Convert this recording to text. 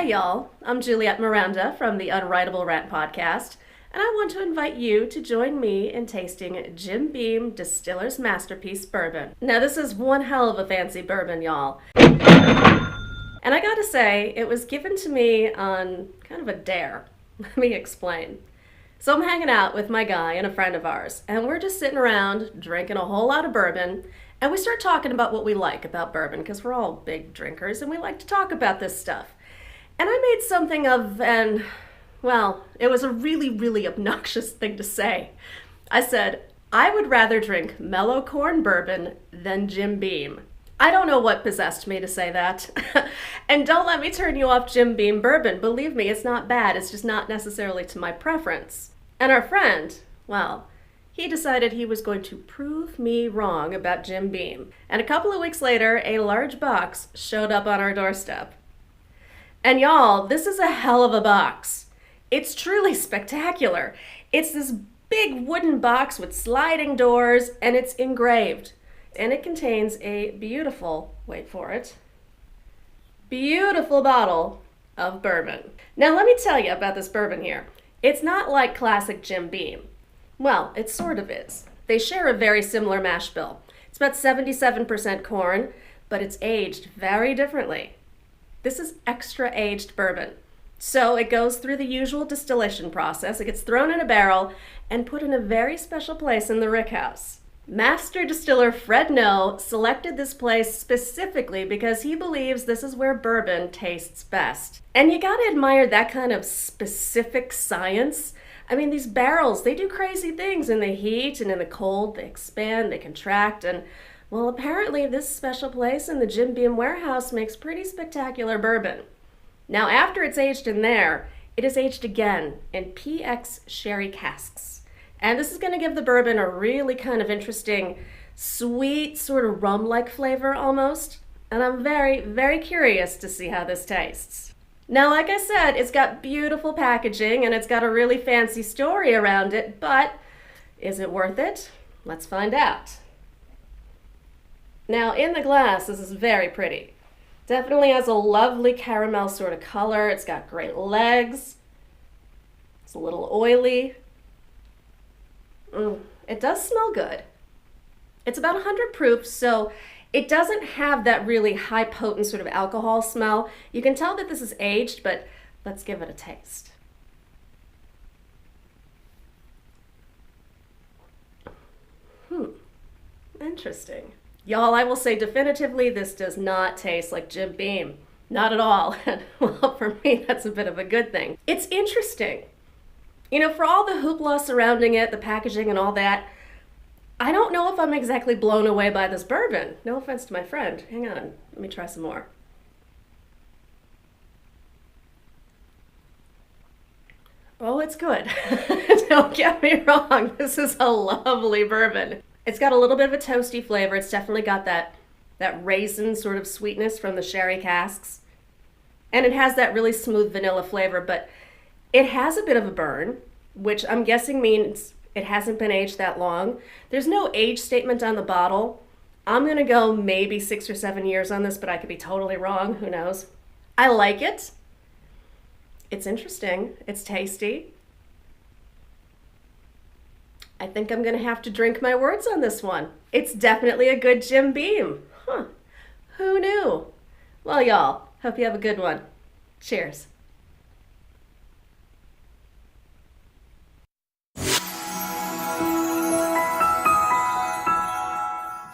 y'all. I'm Juliette Miranda from the Unwritable Rant podcast, and I want to invite you to join me in tasting Jim Beam Distiller's Masterpiece Bourbon. Now, this is one hell of a fancy bourbon, y'all. And I gotta say, it was given to me on kind of a dare. Let me explain. So I'm hanging out with my guy and a friend of ours, and we're just sitting around drinking a whole lot of bourbon, and we start talking about what we like about bourbon, because we're all big drinkers, and we like to talk about this stuff. And I made something of it was a really, really obnoxious thing to say. I said, I would rather drink mellow corn bourbon than Jim Beam. I don't know what possessed me to say that. And don't let me turn you off Jim Beam bourbon. Believe me, it's not bad. It's just not necessarily to my preference. And our friend, he decided he was going to prove me wrong about Jim Beam. And a couple of weeks later, a large box showed up on our doorstep. And y'all, this is a hell of a box. It's truly spectacular. It's this big wooden box with sliding doors, and it's engraved. And it contains a beautiful, wait for it, beautiful bottle of bourbon. Now let me tell you about this bourbon here. It's not like classic Jim Beam. Well, it sort of is. They share a very similar mash bill. It's about 77% corn, but it's aged very differently. This is extra aged bourbon. So it goes through the usual distillation process. It gets thrown in a barrel and put in a very special place in the rickhouse. Master distiller Fred No selected this place specifically because he believes this is where bourbon tastes best. And you gotta admire that kind of specific science. I mean, these barrels, they do crazy things in the heat and in the cold. They expand, they contract, and well, apparently this special place in the Jim Beam warehouse makes pretty spectacular bourbon. Now, after it's aged in there, it is aged again in PX sherry casks. And this is going to give the bourbon a really kind of interesting, sweet, sort of rum-like flavor almost. And I'm very, very curious to see how this tastes. Now, like I said, it's got beautiful packaging and it's got a really fancy story around it, but is it worth it? Let's find out. Now, in the glass, this is very pretty. Definitely has a lovely caramel sort of color. It's got great legs. It's a little oily. It does smell good. It's about 100 proof, so it doesn't have that really high potent sort of alcohol smell. You can tell that this is aged, but let's give it a taste. Interesting. Y'all, I will say definitively this does not taste like Jim Beam. Not at all. And well, for me, that's a bit of a good thing. It's interesting. You know, for all the hoopla surrounding it, the packaging and all that, I don't know if I'm exactly blown away by this bourbon. No offense to my friend. Hang on, let me try some more. Oh, it's good. Don't get me wrong. This is a lovely bourbon. It's got a little bit of a toasty flavor. It's definitely got that raisin sort of sweetness from the sherry casks. And it has that really smooth vanilla flavor, but it has a bit of a burn, which I'm guessing means it hasn't been aged that long. There's no age statement on the bottle. I'm gonna go maybe 6 or 7 years on this, but I could be totally wrong, who knows. I like it. It's interesting, it's tasty. I think I'm gonna have to drink my words on this one. It's definitely a good Jim Beam. Who knew? Well, y'all, hope you have a good one. Cheers.